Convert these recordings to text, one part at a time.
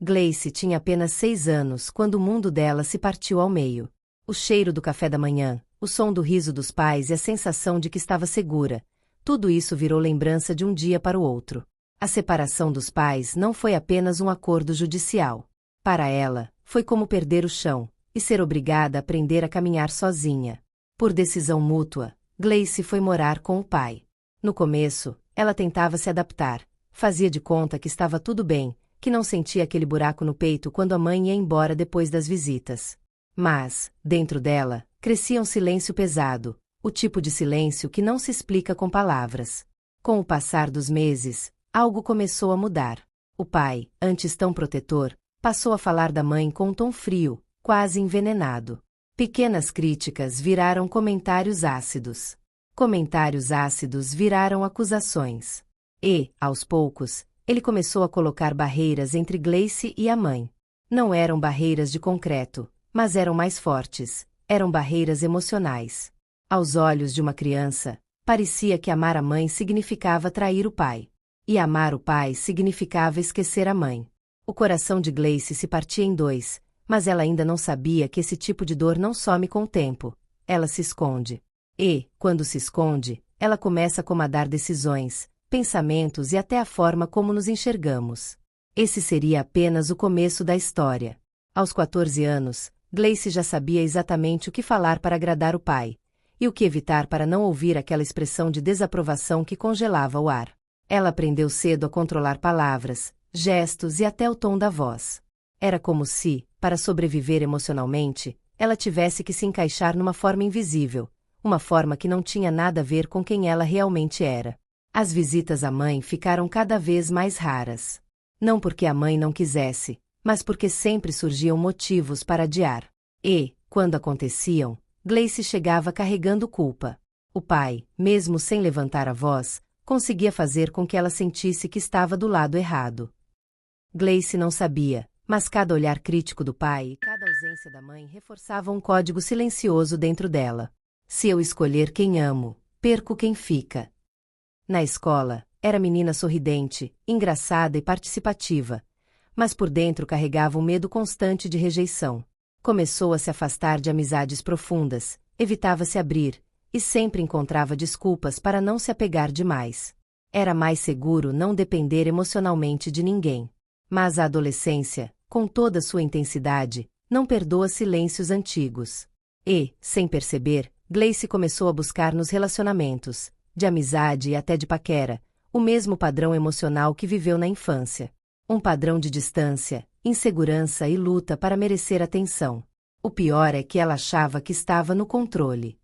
Gleice tinha apenas 6 anos quando o mundo dela se partiu ao meio. O cheiro do café da manhã, o som do riso dos pais e a sensação de que estava segura, tudo isso virou lembrança de um dia para o outro. A separação dos pais não foi apenas um acordo judicial. Para ela, foi como perder o chão e ser obrigada a aprender a caminhar sozinha. Por decisão mútua, Gleice foi morar com o pai. No começo, ela tentava se adaptar, fazia de conta que estava tudo bem, que não sentia aquele buraco no peito quando a mãe ia embora depois das visitas. Mas, dentro dela, crescia um silêncio pesado, o tipo de silêncio que não se explica com palavras. Com o passar dos meses, algo começou a mudar. O pai, antes tão protetor, passou a falar da mãe com um tom frio, quase envenenado. Pequenas críticas viraram comentários ácidos. Comentários ácidos viraram acusações. E, aos poucos, ele começou a colocar barreiras entre Gleice e a mãe. Não eram barreiras de concreto, mas eram mais fortes, eram barreiras emocionais. Aos olhos de uma criança, parecia que amar a mãe significava trair o pai. E amar o pai significava esquecer a mãe. O coração de Gleice se partia em dois, mas ela ainda não sabia que esse tipo de dor não some com o tempo. Ela se esconde. E, quando se esconde, ela começa a comandar decisões, pensamentos e até a forma como nos enxergamos. Esse seria apenas o começo da história. Aos 14 anos, Gleice já sabia exatamente o que falar para agradar o pai, e o que evitar para não ouvir aquela expressão de desaprovação que congelava o ar. Ela aprendeu cedo a controlar palavras, gestos e até o tom da voz. Era como se, para sobreviver emocionalmente, ela tivesse que se encaixar numa forma invisível, uma forma que não tinha nada a ver com quem ela realmente era. As visitas à mãe ficaram cada vez mais raras. Não porque a mãe não quisesse, mas porque sempre surgiam motivos para adiar. E, quando aconteciam, Gleice chegava carregando culpa. O pai, mesmo sem levantar a voz, conseguia fazer com que ela sentisse que estava do lado errado. Gleice não sabia, mas cada olhar crítico do pai e cada ausência da mãe reforçava um código silencioso dentro dela. Se eu escolher quem amo, perco quem fica. Na escola, era menina sorridente, engraçada e participativa, mas por dentro carregava um medo constante de rejeição. Começou a se afastar de amizades profundas, evitava se abrir, e sempre encontrava desculpas para não se apegar demais. Era mais seguro não depender emocionalmente de ninguém. Mas a adolescência, com toda sua intensidade, não perdoa silêncios antigos. E, sem perceber, Gleice começou a buscar nos relacionamentos, de amizade e até de paquera, o mesmo padrão emocional que viveu na infância. Um padrão de distância, insegurança e luta para merecer atenção. O pior é que ela achava que estava no controle.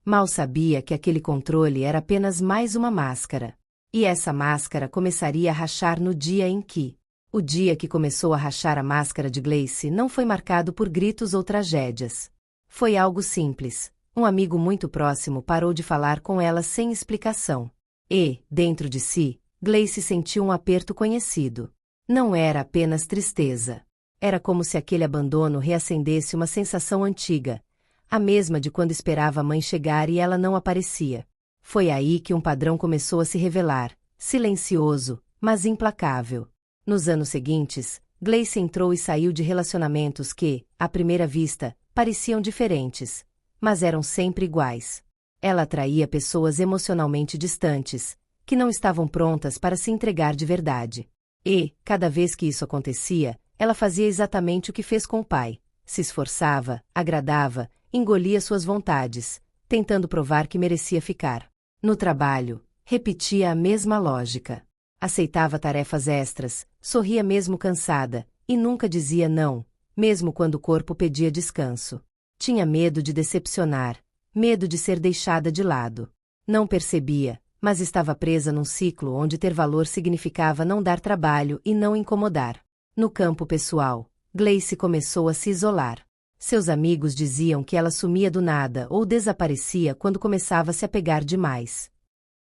Mal sabia que aquele controle era apenas mais uma máscara. E essa máscara começaria a rachar no dia em que... O dia que começou a rachar a máscara de Gleice não foi marcado por gritos ou tragédias. Foi algo simples. Um amigo muito próximo parou de falar com ela sem explicação. E, dentro de si, Gleice sentiu um aperto conhecido. Não era apenas tristeza. Era como se aquele abandono reacendesse uma sensação antiga, a mesma de quando esperava a mãe chegar e ela não aparecia. Foi aí que um padrão começou a se revelar, silencioso, mas implacável. Nos anos seguintes, Gleice entrou e saiu de relacionamentos que, à primeira vista, pareciam diferentes, mas eram sempre iguais. Ela atraía pessoas emocionalmente distantes, que não estavam prontas para se entregar de verdade. E, cada vez que isso acontecia, ela fazia exatamente o que fez com o pai. Se esforçava, agradava, engolia suas vontades, tentando provar que merecia ficar. No trabalho, repetia a mesma lógica. Aceitava tarefas extras, sorria mesmo cansada, e nunca dizia não, mesmo quando o corpo pedia descanso. Tinha medo de decepcionar, medo de ser deixada de lado. Não percebia, mas estava presa num ciclo onde ter valor significava não dar trabalho e não incomodar. No campo pessoal, Gleice começou a se isolar. Seus amigos diziam que ela sumia do nada ou desaparecia quando começava a se apegar demais.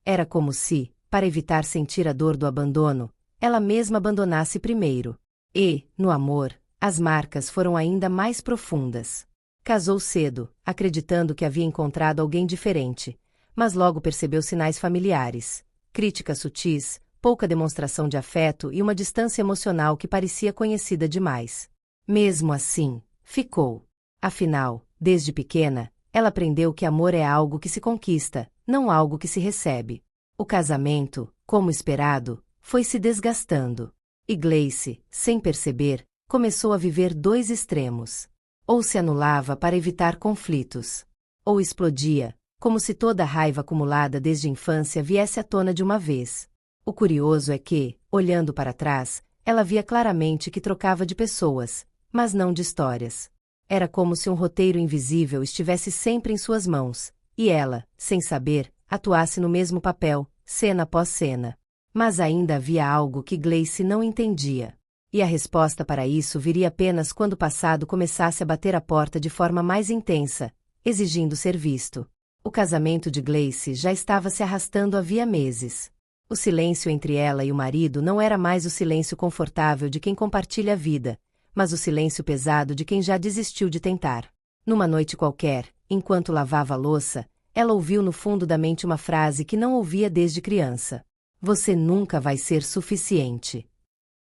Era como se, para evitar sentir a dor do abandono, ela mesma abandonasse primeiro. E, no amor, as marcas foram ainda mais profundas. Casou cedo, acreditando que havia encontrado alguém diferente, mas logo percebeu sinais familiares, críticas sutis, pouca demonstração de afeto e uma distância emocional que parecia conhecida demais. Mesmo assim, ficou. Afinal, desde pequena, ela aprendeu que amor é algo que se conquista, não algo que se recebe. O casamento, como esperado, foi se desgastando. E Gleice, sem perceber, começou a viver dois extremos. Ou se anulava para evitar conflitos. Ou explodia, como se toda a raiva acumulada desde a infância viesse à tona de uma vez. O curioso é que, olhando para trás, ela via claramente que trocava de pessoas, mas não de histórias. Era como se um roteiro invisível estivesse sempre em suas mãos, e ela, sem saber, atuasse no mesmo papel, cena após cena. Mas ainda havia algo que Gleice não entendia. E a resposta para isso viria apenas quando o passado começasse a bater a porta de forma mais intensa, exigindo ser visto. O casamento de Gleice já estava se arrastando havia meses. O silêncio entre ela e o marido não era mais o silêncio confortável de quem compartilha a vida, mas o silêncio pesado de quem já desistiu de tentar. Numa noite qualquer, enquanto lavava a louça, ela ouviu no fundo da mente uma frase que não ouvia desde criança. Você nunca vai ser suficiente.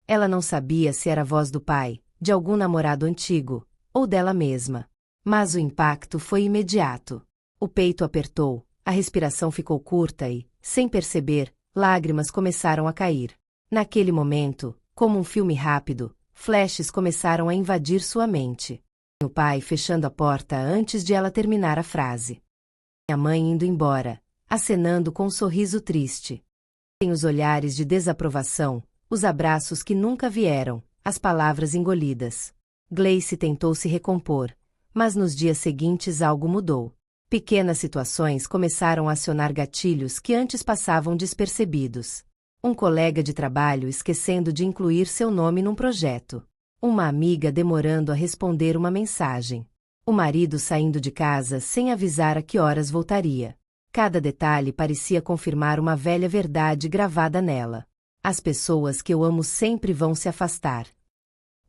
Ela não sabia se era a voz do pai, de algum namorado antigo, ou dela mesma. Mas o impacto foi imediato. O peito apertou, a respiração ficou curta e, sem perceber, lágrimas começaram a cair. Naquele momento, como um filme rápido, flashes começaram a invadir sua mente. O pai fechando a porta antes de ela terminar a frase. A mãe indo embora, acenando com um sorriso triste. Tem os olhares de desaprovação, os abraços que nunca vieram, as palavras engolidas. Gleice tentou se recompor, mas nos dias seguintes algo mudou. Pequenas situações começaram a acionar gatilhos que antes passavam despercebidos. Um colega de trabalho esquecendo de incluir seu nome num projeto. Uma amiga demorando a responder uma mensagem. O marido saindo de casa sem avisar a que horas voltaria. Cada detalhe parecia confirmar uma velha verdade gravada nela. As pessoas que eu amo sempre vão se afastar.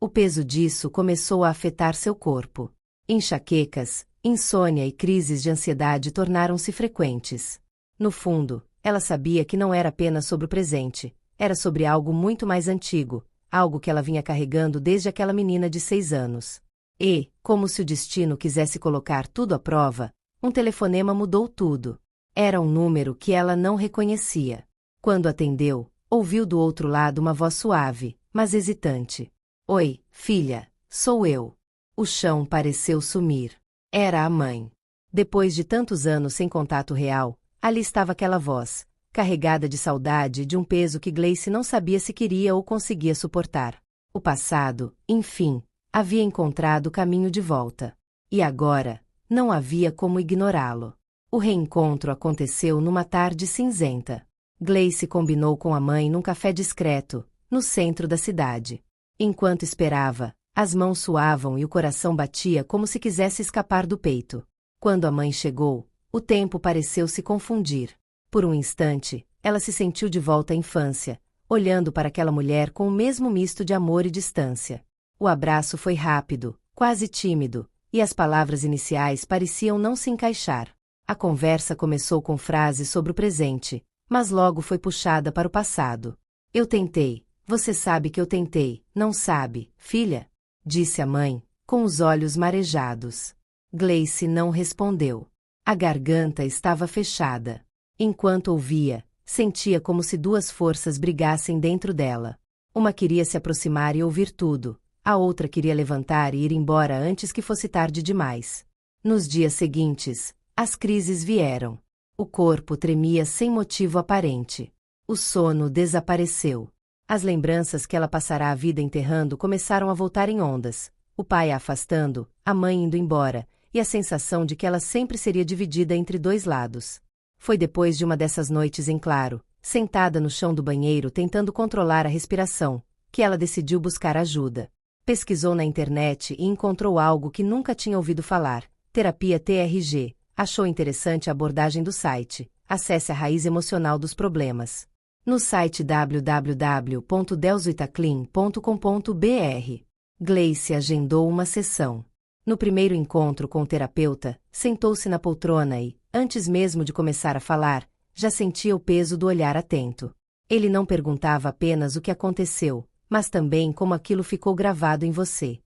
O peso disso começou a afetar seu corpo. Enxaquecas, insônia e crises de ansiedade tornaram-se frequentes. No fundo, ela sabia que não era apenas sobre o presente, era sobre algo muito mais antigo, algo que ela vinha carregando desde aquela menina de 6 anos. E, como se o destino quisesse colocar tudo à prova, um telefonema mudou tudo. Era um número que ela não reconhecia. Quando atendeu, ouviu do outro lado uma voz suave, mas hesitante. Oi, filha, sou eu. O chão pareceu sumir. Era a mãe. Depois de tantos anos sem contato real, ali estava aquela voz, carregada de saudade e de um peso que Gleice não sabia se queria ou conseguia suportar. O passado, enfim, havia encontrado o caminho de volta. E agora, não havia como ignorá-lo. O reencontro aconteceu numa tarde cinzenta. Gleice combinou com a mãe num café discreto, no centro da cidade. Enquanto esperava, as mãos suavam e o coração batia como se quisesse escapar do peito. Quando a mãe chegou, o tempo pareceu se confundir. Por um instante, ela se sentiu de volta à infância, olhando para aquela mulher com o mesmo misto de amor e distância. O abraço foi rápido, quase tímido, e as palavras iniciais pareciam não se encaixar. A conversa começou com frases sobre o presente, mas logo foi puxada para o passado. Eu tentei, você sabe que eu tentei, não sabe, filha? Disse a mãe, com os olhos marejados. Gleice não respondeu. A garganta estava fechada. Enquanto ouvia, sentia como se duas forças brigassem dentro dela. Uma queria se aproximar e ouvir tudo, a outra queria levantar e ir embora antes que fosse tarde demais. Nos dias seguintes, as crises vieram. O corpo tremia sem motivo aparente. O sono desapareceu. As lembranças que ela passará a vida enterrando começaram a voltar em ondas. O pai a afastando, a mãe indo embora, e a sensação de que ela sempre seria dividida entre dois lados. Foi depois de uma dessas noites em claro, sentada no chão do banheiro tentando controlar a respiração, que ela decidiu buscar ajuda. Pesquisou na internet e encontrou algo que nunca tinha ouvido falar: terapia TRG. Achou interessante a abordagem do site. Acesse a raiz emocional dos problemas. No site www.delzoitaclean.com.br. Gleice agendou uma sessão. No primeiro encontro com o terapeuta, sentou-se na poltrona e, antes mesmo de começar a falar, já sentia o peso do olhar atento. Ele não perguntava apenas o que aconteceu, mas também como aquilo ficou gravado em você.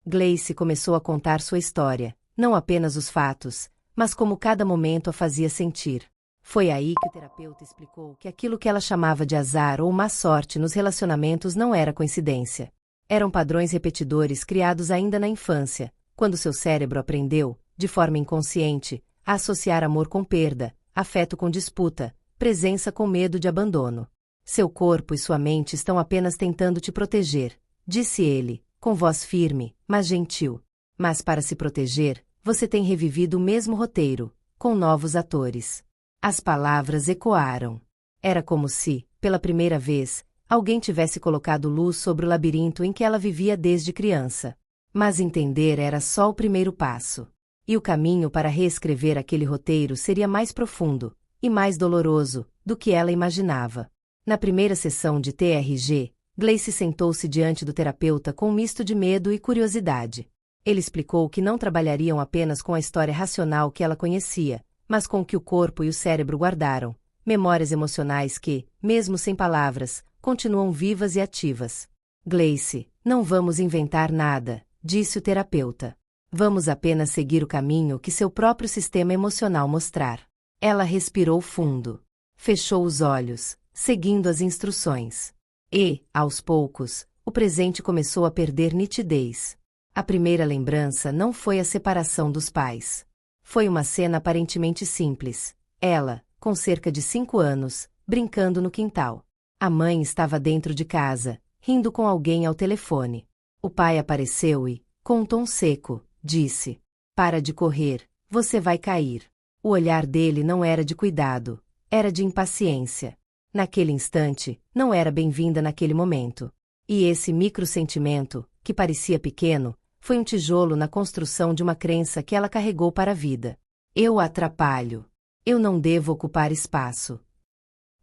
Gleice começou a contar sua história, não apenas os fatos, mas como cada momento a fazia sentir. Foi aí que o terapeuta explicou que aquilo que ela chamava de azar ou má sorte nos relacionamentos não era coincidência. Eram padrões repetidores criados ainda na infância, quando seu cérebro aprendeu, de forma inconsciente, a associar amor com perda, afeto com disputa, presença com medo de abandono. Seu corpo e sua mente estão apenas tentando te proteger, disse ele, com voz firme, mas gentil. Mas para se proteger, você tem revivido o mesmo roteiro, com novos atores. As palavras ecoaram. Era como se, pela primeira vez, alguém tivesse colocado luz sobre o labirinto em que ela vivia desde criança. Mas entender era só o primeiro passo. E o caminho para reescrever aquele roteiro seria mais profundo e mais doloroso do que ela imaginava. Na primeira sessão de TRG, Gleice sentou-se diante do terapeuta com um misto de medo e curiosidade. Ele explicou que não trabalhariam apenas com a história racional que ela conhecia, mas com o que o corpo e o cérebro guardaram, memórias emocionais que, mesmo sem palavras, continuam vivas e ativas. Gleice, não vamos inventar nada, disse o terapeuta. Vamos apenas seguir o caminho que seu próprio sistema emocional mostrar. Ela respirou fundo. Fechou os olhos, seguindo as instruções. E, aos poucos, o presente começou a perder nitidez. A primeira lembrança não foi a separação dos pais. Foi uma cena aparentemente simples. Ela, com cerca de 5 anos, brincando no quintal. A mãe estava dentro de casa, rindo com alguém ao telefone. O pai apareceu e, com um tom seco, disse: "Para de correr, você vai cair." O olhar dele não era de cuidado, era de impaciência. Naquele instante, não era bem-vinda naquele momento. E esse micro-sentimento, que parecia pequeno, foi um tijolo na construção de uma crença que ela carregou para a vida. Eu atrapalho. Eu não devo ocupar espaço.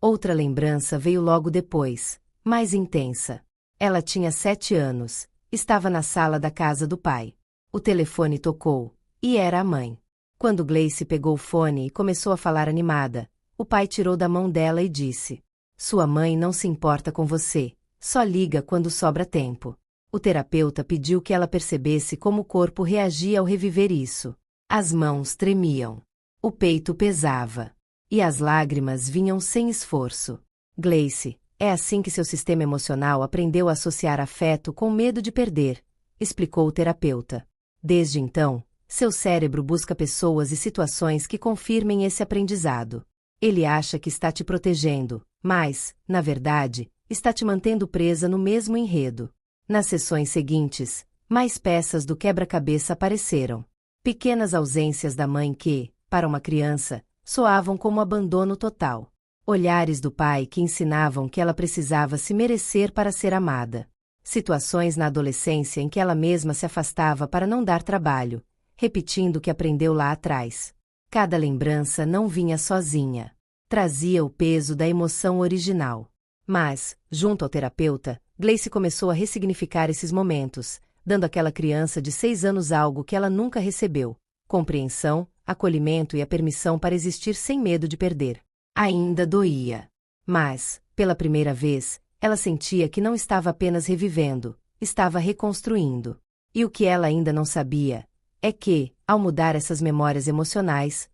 Outra lembrança veio logo depois, mais intensa. Ela tinha 7 anos, estava na sala da casa do pai. O telefone tocou, e era a mãe. Quando Gleice pegou o fone e começou a falar animada, o pai tirou da mão dela e disse: "Sua mãe não se importa com você, só liga quando sobra tempo." O terapeuta pediu que ela percebesse como o corpo reagia ao reviver isso. As mãos tremiam. O peito pesava. E as lágrimas vinham sem esforço. Gleice, é assim que seu sistema emocional aprendeu a associar afeto com medo de perder, explicou o terapeuta. Desde então, seu cérebro busca pessoas e situações que confirmem esse aprendizado. Ele acha que está te protegendo, mas, na verdade, está te mantendo presa no mesmo enredo. Nas sessões seguintes, mais peças do quebra-cabeça apareceram. Pequenas ausências da mãe que, para uma criança, soavam como abandono total. Olhares do pai que ensinavam que ela precisava se merecer para ser amada. Situações na adolescência em que ela mesma se afastava para não dar trabalho, repetindo o que aprendeu lá atrás. Cada lembrança não vinha sozinha. Trazia o peso da emoção original. Mas, junto ao terapeuta, Gleice começou a ressignificar esses momentos, dando àquela criança de 6 anos algo que ela nunca recebeu: compreensão, acolhimento e a permissão para existir sem medo de perder. Ainda doía. Mas, pela primeira vez, ela sentia que não estava apenas revivendo, estava reconstruindo. E o que ela ainda não sabia é que, ao mudar essas memórias emocionais,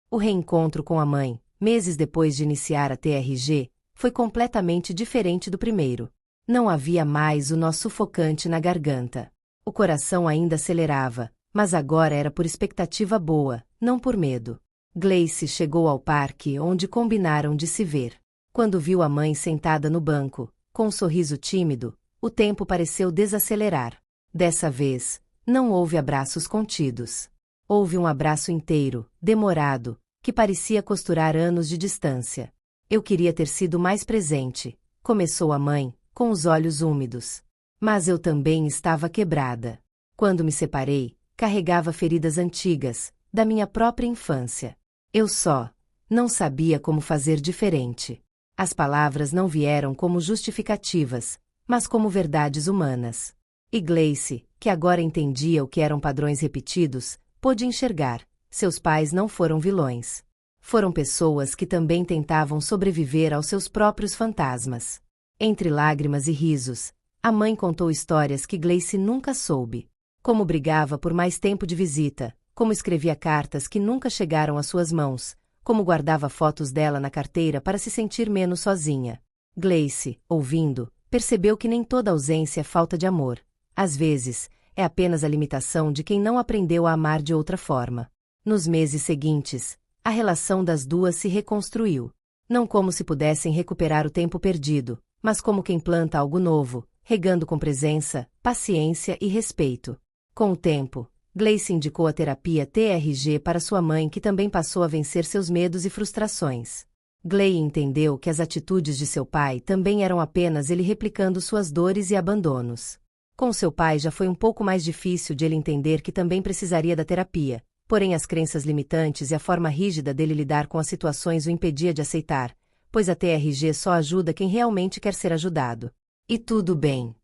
o reencontro com a mãe, meses depois de iniciar a TRG, foi completamente diferente do primeiro. Não havia mais o nó sufocante na garganta. O coração ainda acelerava, mas agora era por expectativa boa, não por medo. Gleice chegou ao parque onde combinaram de se ver. Quando viu a mãe sentada no banco, com um sorriso tímido, o tempo pareceu desacelerar. Dessa vez, não houve abraços contidos. Houve um abraço inteiro, demorado, que parecia costurar anos de distância. Eu queria ter sido mais presente, começou a mãe, com os olhos úmidos. Mas eu também estava quebrada. Quando me separei, carregava feridas antigas, da minha própria infância. Eu só não sabia como fazer diferente. As palavras não vieram como justificativas, mas como verdades humanas. E Gleice, que agora entendia o que eram padrões repetidos, pôde enxergar: seus pais não foram vilões. Foram pessoas que também tentavam sobreviver aos seus próprios fantasmas. Entre lágrimas e risos, a mãe contou histórias que Gleice nunca soube. Como brigava por mais tempo de visita, como escrevia cartas que nunca chegaram às suas mãos, como guardava fotos dela na carteira para se sentir menos sozinha. Gleice, ouvindo, percebeu que nem toda ausência é falta de amor. Às vezes, é apenas a limitação de quem não aprendeu a amar de outra forma. Nos meses seguintes, a relação das duas se reconstruiu. Não como se pudessem recuperar o tempo perdido, mas como quem planta algo novo, regando com presença, paciência e respeito. Com o tempo, Gleice indicou a terapia TRG para sua mãe, que também passou a vencer seus medos e frustrações. Gleice entendeu que as atitudes de seu pai também eram apenas ele replicando suas dores e abandonos. Com seu pai já foi um pouco mais difícil de ele entender que também precisaria da terapia, porém as crenças limitantes e a forma rígida dele lidar com as situações o impedia de aceitar, pois a TRG só ajuda quem realmente quer ser ajudado. E tudo bem.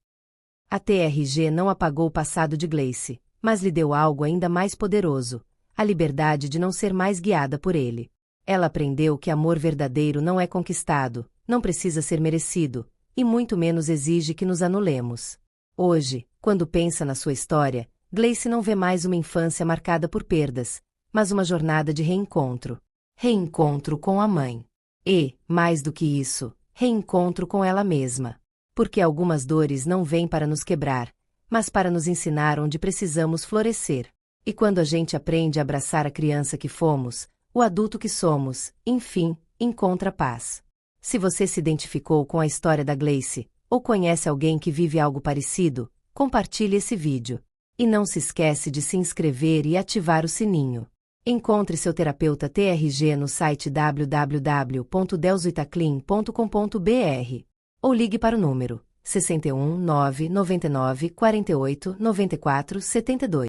A TRG não apagou o passado de Gleice, mas lhe deu algo ainda mais poderoso, a liberdade de não ser mais guiada por ele. Ela aprendeu que amor verdadeiro não é conquistado, não precisa ser merecido, e muito menos exige que nos anulemos. Hoje, quando pensa na sua história, Gleice não vê mais uma infância marcada por perdas, mas uma jornada de reencontro. Reencontro com a mãe. E, mais do que isso, reencontro com ela mesma. Porque algumas dores não vêm para nos quebrar, mas para nos ensinar onde precisamos florescer. E quando a gente aprende a abraçar a criança que fomos, o adulto que somos, enfim, encontra paz. Se você se identificou com a história da Gleice, ou conhece alguém que vive algo parecido, compartilhe esse vídeo. E não se esquece de se inscrever e ativar o sininho. Encontre seu terapeuta TRG no site www.delzoitaclin.com.br ou ligue para o número 61 999 48 94 72.